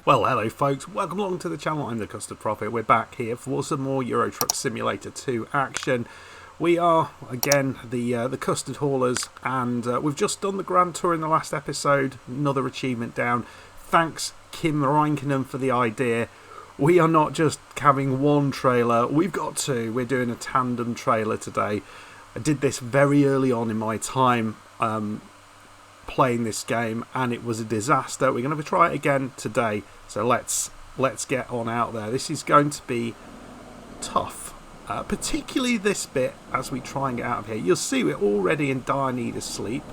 Well, hello folks, welcome along to the channel. I'm the Custard Prophet. We're back here for some more Euro Truck Simulator 2 action. We are, again, the Custard Haulers, and we've just done the Grand Tour in the last episode. Another achievement down. Thanks, Kim Reinkinen, for the idea. We are not just having one trailer, we've got two. We're doing a tandem trailer today. I did this very early on in my time playing this game, and it was a disaster. We're going to try it again today, so let's get on out there. This is going to be tough, particularly this bit as we try and get out of here. You'll see we're already in dire need of sleep,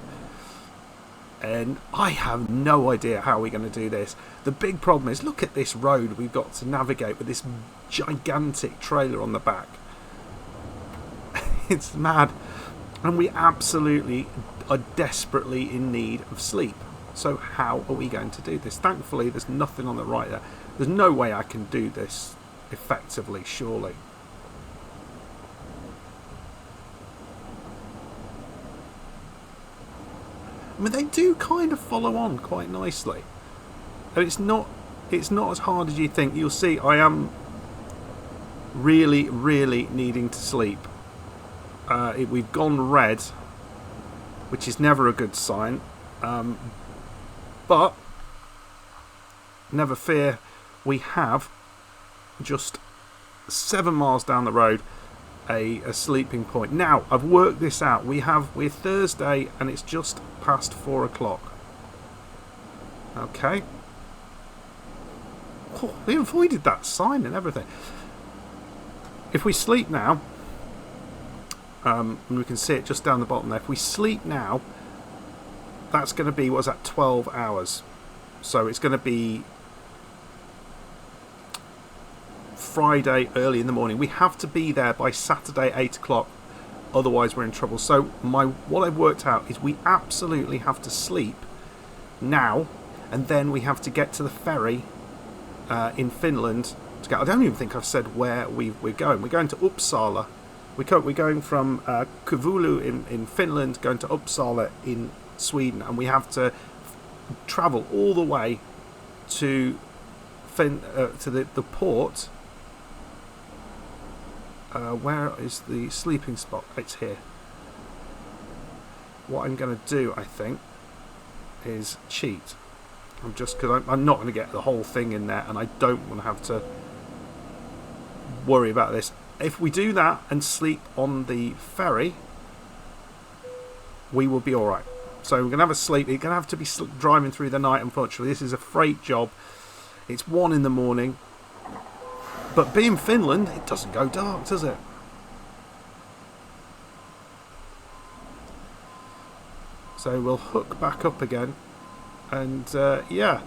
and I have no idea how we're going to do this. The big problem is, look at this road we've got to navigate with this gigantic trailer on the back. It's mad, and we absolutely are desperately in need of sleep. So how are we going to do this? Thankfully there's nothing on the right there. There's no way I can do this effectively, surely. I mean, they do kind of follow on quite nicely, and it's not as hard as you think. You'll see I am really needing to sleep. We've gone red, which is never a good sign, but never fear, we have just 7 miles down the road a sleeping point. Now I've worked this out. We're Thursday and it's just past 4 o'clock. Okay. Oh, we avoided that sign and everything. If we sleep now, and we can see it just down the bottom there. If we sleep now, that's going to be, what's that, 12 hours. So it's going to be Friday early in the morning. We have to be there by Saturday 8 o'clock, otherwise we're in trouble. So what I've worked out is we absolutely have to sleep now, and then we have to get to the ferry in Finland to go. I don't even think I've said where we're going. We're going to UPSALA. We're going from KOUVOULA in Finland, going to UPSALA in Sweden, and we have to travel all the way to the port. Where is the sleeping spot? It's here. What I'm going to do, I think, is cheat. Because I'm not going to get the whole thing in there, and I don't want to have to worry about this. If we do that and sleep on the ferry, we will be alright. So we're going to have a sleep. You're going to have to be driving through the night, unfortunately. This is a freight job. It's 1 in the morning. But being Finland, it doesn't go dark, does it? So we'll hook back up again. And, yeah.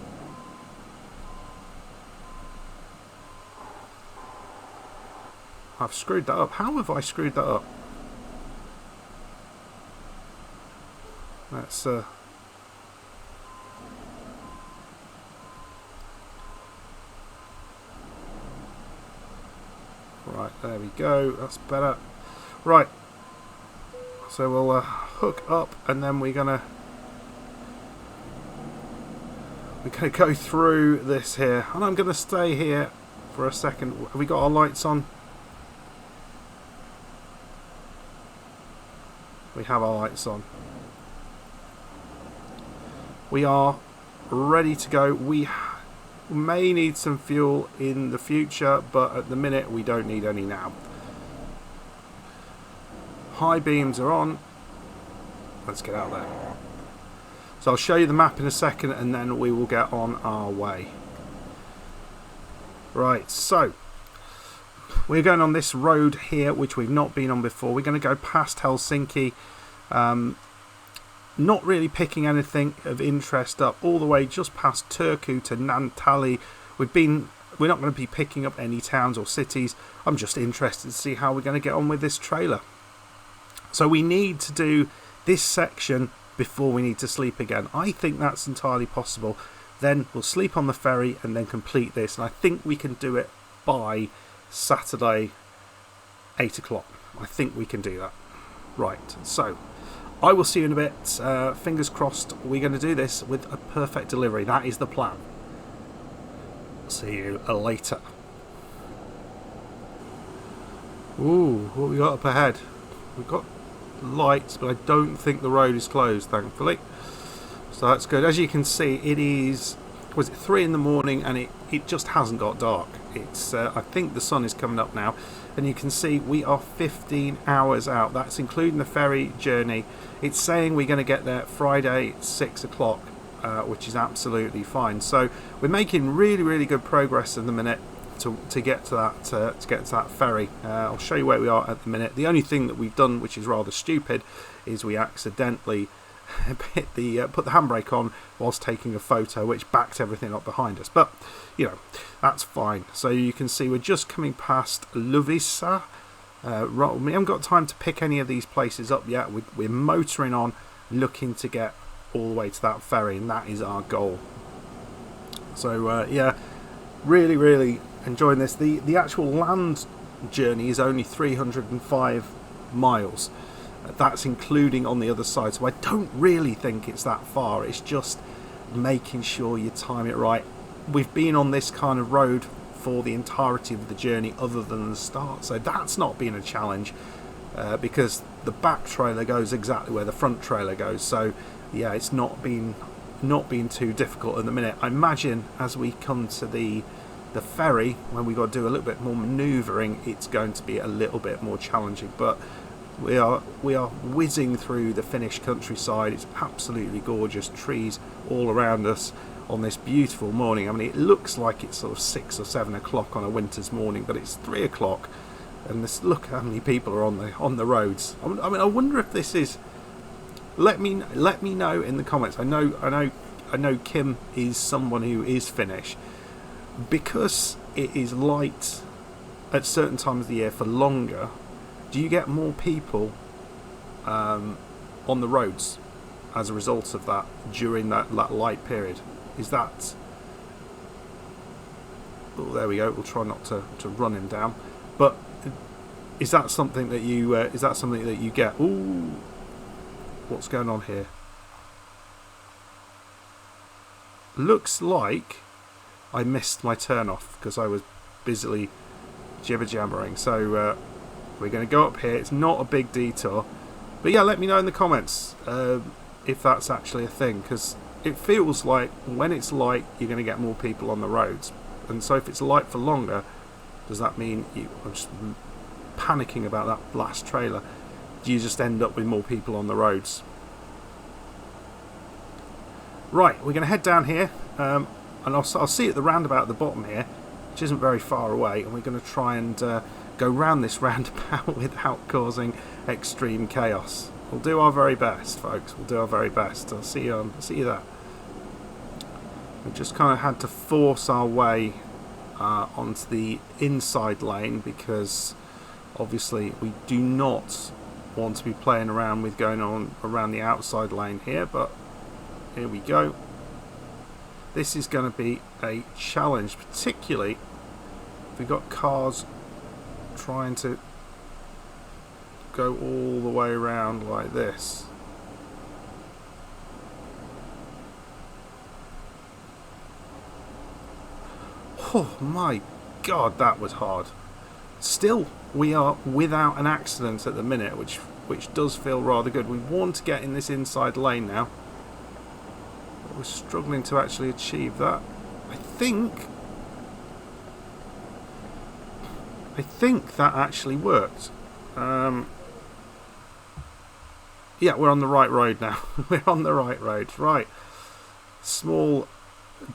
I've screwed that up. How have I screwed that up? That's right, there we go. That's better. Right. So we'll hook up, and then we're gonna go through this here, and I'm gonna stay here for a second. Have we got our lights on? We have our lights on. We are ready to go. We may need some fuel in the future, but at the minute we don't need any now. High beams are on. Let's get out there. So I'll show you the map in a second, and then we will get on our way. Right, so we're going on this road here, which we've not been on before. We're going to go past Helsinki. Not really picking anything of interest up, all the way just past Turku to Naantali. We're not going to be picking up any towns or cities. I'm just interested to see how we're going to get on with this trailer. So we need to do this section before we need to sleep again. I think that's entirely possible. Then we'll sleep on the ferry and then complete this. And I think we can do it by Saturday 8 o'clock. I think we can do that. Right, so I will see you in a bit. Fingers crossed we're going to do this with a perfect delivery. That is the plan. See you later. Ooh, what we got up ahead? We've got lights, but I don't think the road is closed, thankfully. So that's good. As you can see, it is, was it 3 in the morning, and it just hasn't got dark. It's I think the sun is coming up now, and you can see we are 15 hours out. That's including the ferry journey. It's saying we're going to get there Friday at 6 o'clock, which is absolutely fine. So we're making really good progress in the minute to get to that ferry. I'll show you where we are at the minute. The only thing that we've done, which is rather stupid, is we accidentally put the handbrake on whilst taking a photo, which backed everything up behind us. But you know, that's fine. So you can see we're just coming past Lovisa. We haven't got time to pick any of these places up yet. We're motoring on, looking to get all the way to that ferry, and that is our goal. So yeah, really enjoying this. The actual land journey is only 305 miles. That's including on the other side, so I don't really think it's that far. It's just making sure you time it right. We've been on this kind of road for the entirety of the journey other than the start, so that's not been a challenge, because the back trailer goes exactly where the front trailer goes. So yeah, it's not been too difficult at the minute. I imagine as we come to the ferry, when we got to do a little bit more manoeuvring, it's going to be a little bit more challenging, but we are whizzing through the Finnish countryside. It's absolutely gorgeous, trees all around us on this beautiful morning. I mean, it looks like it's sort of 6 or 7 o'clock on a winter's morning, but it's 3 o'clock, and this, look how many people are on the roads. I mean, I wonder if this is. Let me know in the comments. I know Kim is someone who is Finnish. Because it is light at certain times of the year for longer, do you get more people on the roads as a result of that during that light period? Is that... Oh, there we go. We'll try not to run him down. But is that something that you get? Ooh, what's going on here? Looks like I missed my turn off because I was busily jibber-jabbering. So we're going to go up here. It's not a big detour, but yeah, let me know in the comments if that's actually a thing, because it feels like when it's light you're going to get more people on the roads, and so if it's light for longer, does that mean I'm just panicking about that last trailer, do you just end up with more people on the roads? Right, we're going to head down here, and I'll see you at the roundabout at the bottom here, which isn't very far away, and we're going to try and go round this roundabout without causing extreme chaos. We'll do our very best, folks. We'll do our very best. I'll see you there. We just kind of had to force our way onto the inside lane, because obviously we do not want to be playing around with going on around the outside lane here, but here we go. This is going to be a challenge, particularly if we've got cars trying to go all the way around like this. Oh my god, that was hard. Still, we are without an accident at the minute, which does feel rather good. We want to get in this inside lane now, but we're struggling to actually achieve that. I think that actually worked. Yeah, we're on the right road now. We're on the right road. Right, small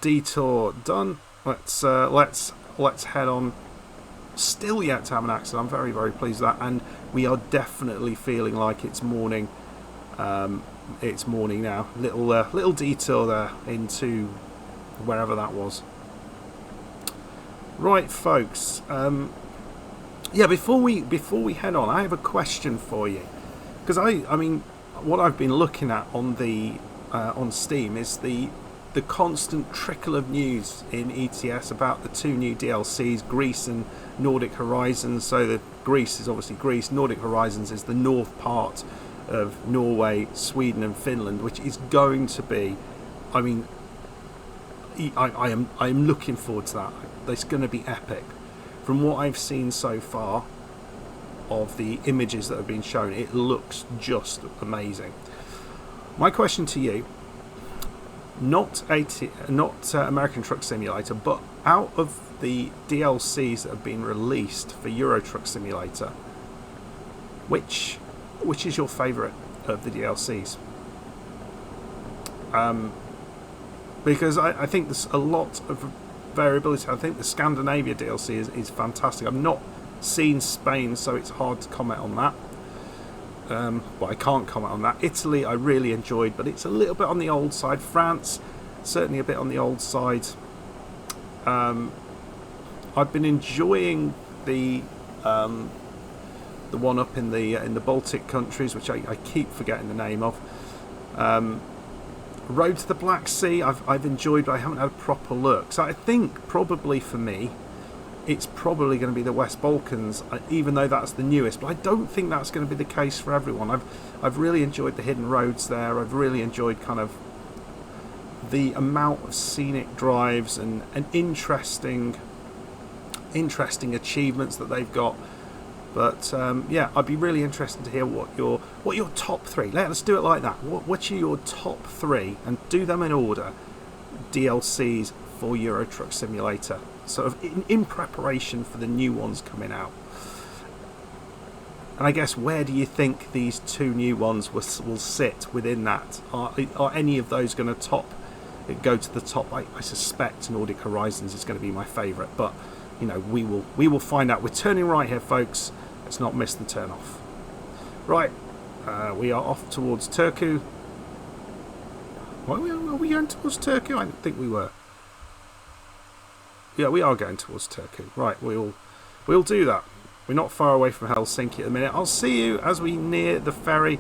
detour done. Let's head on. Still yet to have an accident. I'm very pleased with that, and we are definitely feeling like it's morning. It's morning now. Little detour there into wherever that was. Right, folks. Yeah, before we head on, I have a question for you, because I mean, what I've been looking at on the on Steam is the constant trickle of news in ETS about the 2 new DLCs, Greece and Nordic Horizons. So the Greece is obviously Greece, Nordic Horizons is the north part of Norway, Sweden and Finland, which is going to be, I mean, I am looking forward to that. It's going to be epic. From what I've seen so far of the images that have been shown, it looks just amazing. My question to you, not American Truck Simulator, but out of the DLCs that have been released for Euro Truck Simulator, which is your favourite of the DLCs? Because I think there's a lot of variability. I think the Scandinavia DLC is fantastic. I've not seen Spain, so it's hard to comment on that. But I can't comment on that. Italy I really enjoyed, but it's a little bit on the old side. France, certainly a bit on the old side. I've been enjoying the one up in the Baltic countries, which I keep forgetting the name of. Road to the Black Sea I've enjoyed, but I haven't had a proper look. So I think probably for me, it's probably going to be the West Balkans, even though that's the newest. But I don't think that's going to be the case for everyone. I've really enjoyed the hidden roads there. I've really enjoyed kind of the amount of scenic drives and interesting achievements that they've got. But yeah, I'd be really interested to hear what your top three. Let's do it like that. What are your top three, and do them in order, DLCs for Euro Truck Simulator, sort of in preparation for the new ones coming out. And I guess, where do you think these two new ones will sit within that? Are any of those going to go to the top? I suspect Nordic Horizons is going to be my favourite, but you know, we will find out. We're turning right here, folks. Let's not miss the turn off. Right, we are off towards Turku. Are we going towards Turku? I didn't think we were. Yeah, we are going towards Turku. Right, we'll do that. We're not far away from Helsinki at the minute. I'll see you as we near the ferry.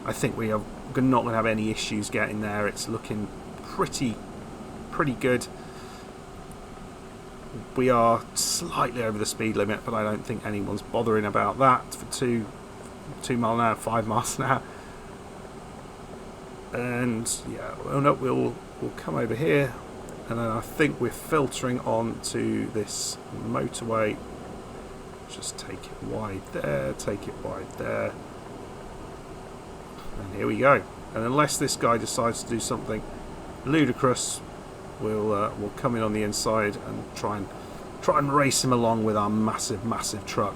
I think we are not going to have any issues getting there. It's looking pretty good. We are slightly over the speed limit, but I don't think anyone's bothering about that for 2 miles an hour, 5 miles an hour. And yeah, well, no, we'll come over here, and then I think we're filtering on to this motorway. Just take it wide there, take it wide there, and here we go. And unless this guy decides to do something ludicrous, we'll come in on the inside and try and race him along with our massive truck.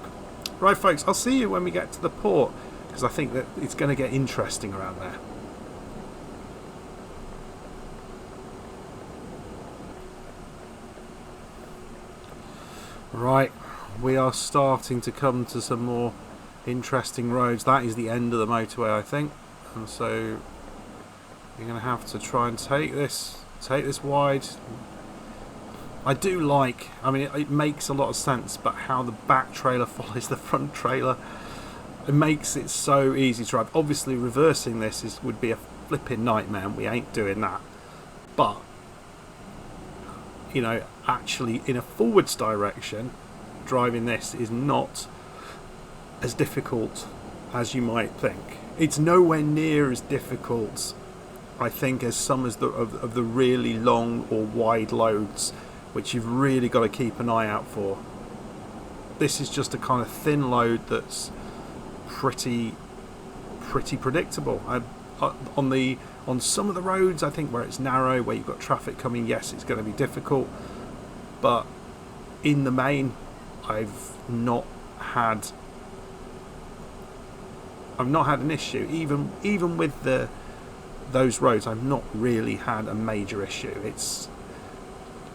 Right, folks, I'll see you when we get to the port, because I think that it's going to get interesting around there. Right, we are starting to come to some more interesting roads. That is the end of the motorway, I think, and so you're going to have to try and take this wide. I do like, I mean, it makes a lot of sense, but how the back trailer follows the front trailer, it makes it so easy to drive. Obviously reversing this would be a flipping nightmare, and we ain't doing that. But you know, actually in a forwards direction, driving this is not as difficult as you might think. It's nowhere near as difficult, I think, as some of the really long or wide loads, which you've really got to keep an eye out for. This is just a kind of thin load that's pretty predictable. On some of the roads, I think, where it's narrow, where you've got traffic coming, yes, it's going to be difficult. But in the main, I've not had an issue. Even with those roads, I've not really had a major issue.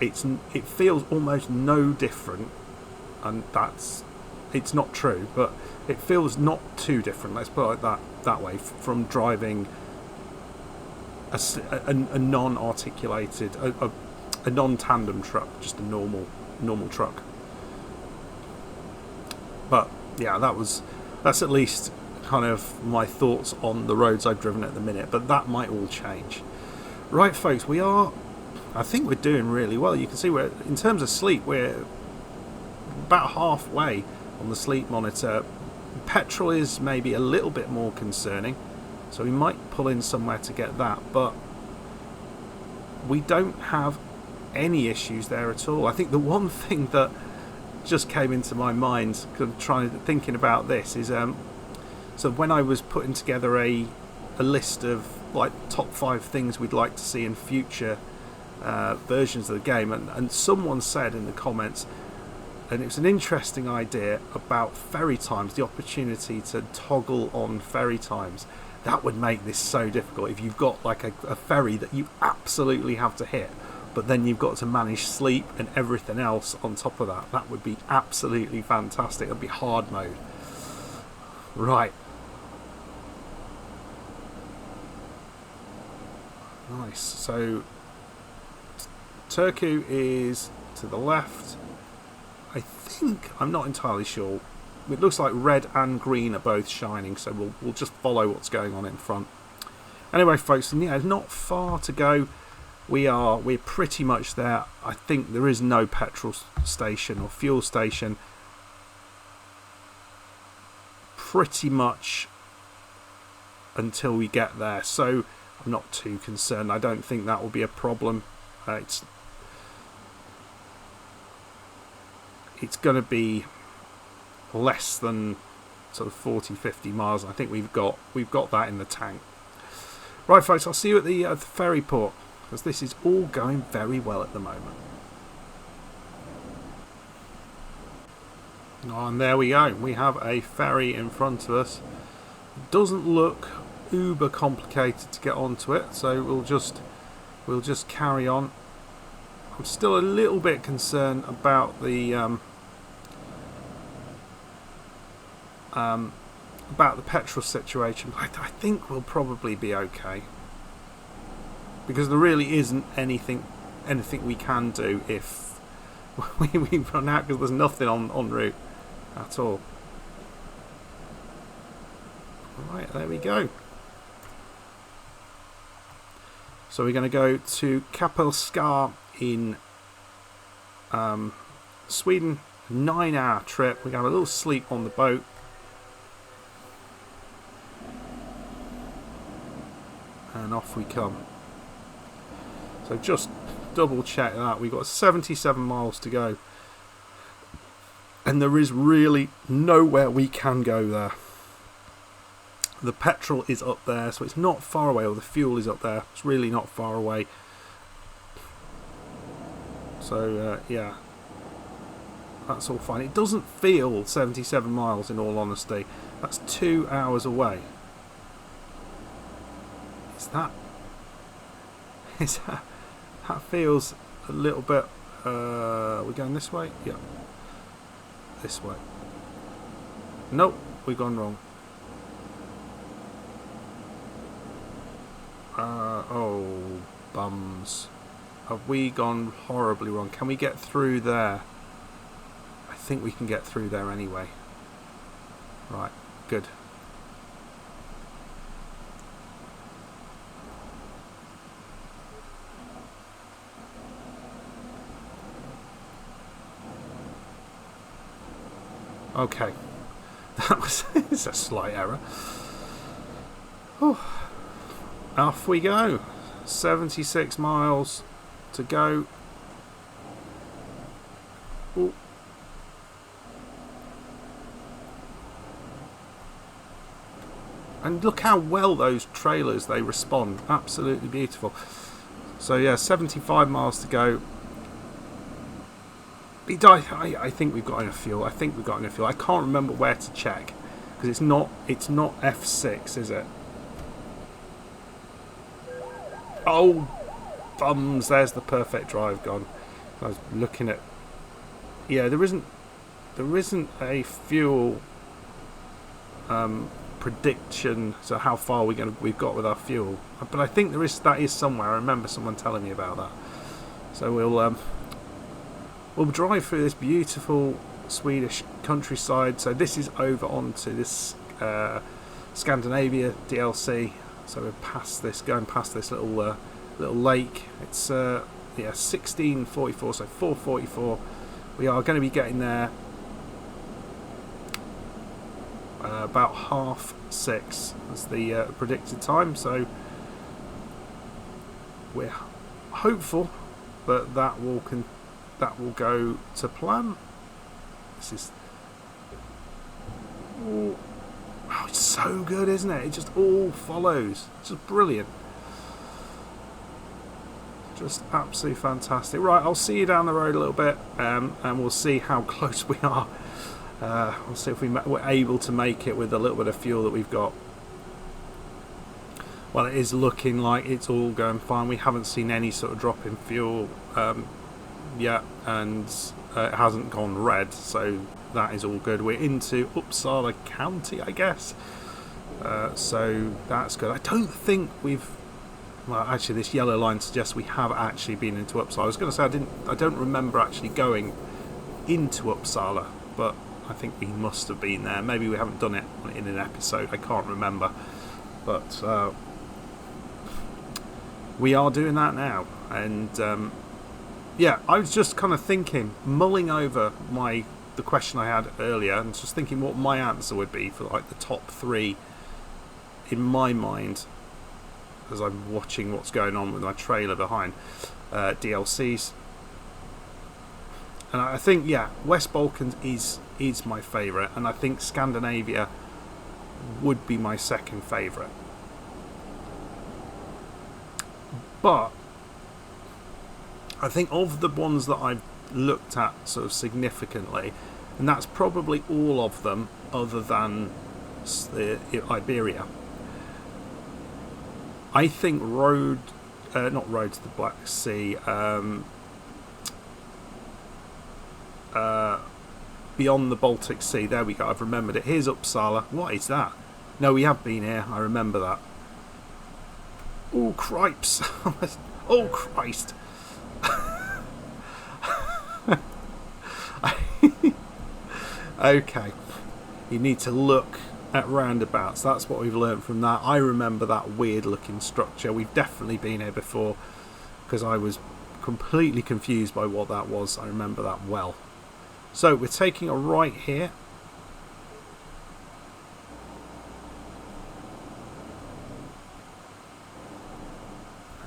It feels almost no different, and it's not true, but it feels not too different, let's put it that way, from driving a non-articulated, a non-tandem truck, just a normal truck. But yeah, that's at least kind of my thoughts on the roads I've driven at the minute, but that might all change. Right, folks, I think we're doing really well. You can see in terms of sleep, we're about halfway on the sleep monitor. Petrol is maybe a little bit more concerning, so we might pull in somewhere to get that, but we don't have any issues there at all. I think the one thing that just came into my mind thinking about this is so when I was putting together a list of like top 5 things we'd like to see in future versions of the game, and someone said in the comments, and it was an interesting idea about ferry times, the opportunity to toggle on ferry times. That would make this so difficult if you've got like a ferry that you absolutely have to hit, but then you've got to manage sleep and everything else on top of that. That would be absolutely fantastic. That'd be hard mode. Right. Nice. So Turku is to the left. I think, I'm not entirely sure. It looks like red and green are both shining, so we'll just follow what's going on in front. Anyway, folks, yeah, not far to go. We're pretty much there. I think there is no petrol station or fuel station. Pretty much until we get there, so I'm not too concerned. I don't think that will be a problem. It's going to be less than sort of 40-50 miles. I think we've got that in the tank. Right, folks, I'll see you at the ferry port, because this is all going very well at the moment. Oh, and there we go. We have a ferry in front of us. It doesn't look uber complicated to get onto it, so we'll just carry on. I'm still a little bit concerned about the petrol situation, but I think we'll probably be okay, because there really isn't anything we can do if we run out, because there's nothing en route at all. Right, there we go. So we're going to go to Kapellskär in Sweden. 9-hour trip. We got a little sleep on the boat. And off we come. So just double check that. We've got 77 miles to go. And there is really nowhere we can go there. The petrol is up there, so it's not far away, or the fuel is up there. It's really not far away. So, yeah. That's all fine. It doesn't feel 77 miles, in all honesty. That's 2 hours away. That feels a little bit... we're going this way? Yeah. This way. Nope, we've gone wrong. Oh, bums. Have we gone horribly wrong? Can we get through there? I think we can get through there anyway. Right, good. Okay. That was it's a slight error. Whew. Off we go. 76 miles to go. Ooh. And look how well those trailers, they respond. Absolutely beautiful. So yeah, 75 miles to go. I think we've got enough fuel. I can't remember where to check, because it's not F6, is it? Oh, bums! There's the perfect drive gone. I was looking at. Yeah, there isn't a fuel prediction. So how far we've got with our fuel, but I think that is somewhere. I remember someone telling me about that. So we'll drive through this beautiful Swedish countryside. So this is over onto this Scandinavia DLC. So we're going past this little lake. It's 16:44, so 4:44. We are going to be getting there about 6:30. That's the predicted time. So we're hopeful but that will go to plan. This is it's so good, isn't it? It just all follows. It's just brilliant. Just absolutely fantastic. Right, I'll see you down the road a little bit, and we'll see how close we are. We'll see if we're able to make it with a little bit of fuel that we've got. Well, it is looking like it's all going fine. We haven't seen any sort of drop in fuel yet, and it hasn't gone red, so that is all good. We're into UPSALA County, I guess, so that's good. I don't think we've... Well, actually, this yellow line suggests we have actually been into UPSALA. I was going to say I don't remember actually going into UPSALA, but I think we must have been there. Maybe we haven't done it in an episode. I can't remember, but we are doing that now. And yeah, I was just kind of thinking, mulling over the question I had earlier, and just thinking what my answer would be for like the top 3 in my mind, as I'm watching what's going on with my trailer behind DLCs. And I think, yeah, West Balkans is my favourite, and I think Scandinavia would be my second favourite. But I think of the ones that I've looked at sort of significantly, and that's probably all of them other than the Iberia, I think not road to the Black Sea, beyond the Baltic Sea, there we go, I've remembered it. Here's UPSALA. What is that? No, we have been here, I remember that. Oh, cripes. Oh, Christ. Okay, you need to look at roundabouts. That's what we've learned from that. I remember that weird looking structure. We've definitely been here before, because I was completely confused by what that was. I remember that well. So we're taking a right here.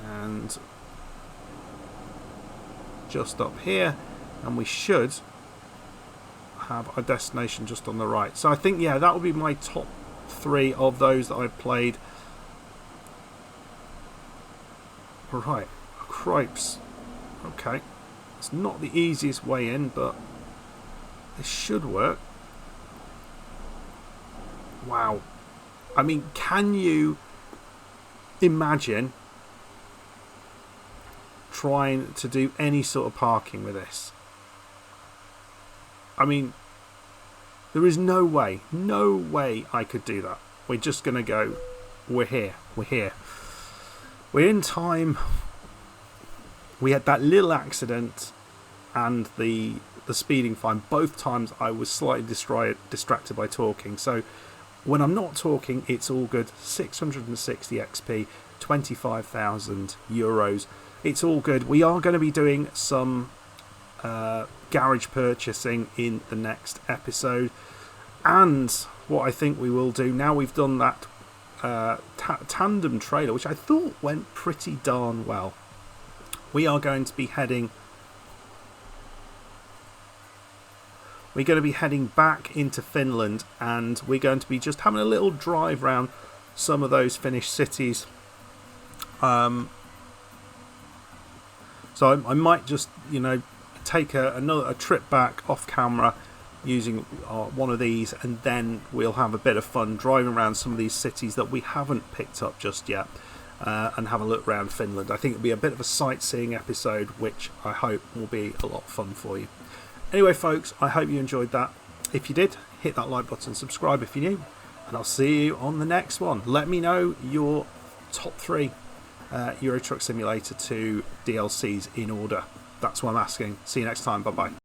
And just up here, and we should have a destination just on the right. So I think, yeah, that would be my top 3 of those that I've played. Right, cripes. Okay, it's not the easiest way in, but this should work. Wow. I mean, can you imagine trying to do any sort of parking with this? I mean, there is no way I could do that. We're just going to go, we're here. We're in time. We had that little accident and the speeding fine. Both times I was slightly distracted by talking. So when I'm not talking, it's all good. 660 XP, 25,000 euros. It's all good. We are going to be doing some garage purchasing in the next episode, and what I think we will do, now we've done that tandem trailer, which I thought went pretty darn well, we are going to be heading back into Finland, and we're going to be just having a little drive around some of those Finnish cities. So I might just, take a trip back off camera using one of these, and then we'll have a bit of fun driving around some of these cities that we haven't picked up just yet, and have a look around Finland. I think it'll be a bit of a sightseeing episode, which I hope will be a lot of fun for you. Anyway, folks, I hope you enjoyed that. If you did, hit that like button, subscribe if you're new, and I'll see you on the next one. Let me know your top 3 Euro Truck Simulator 2 DLCs in order. That's what I'm asking. See you next time. Bye-bye.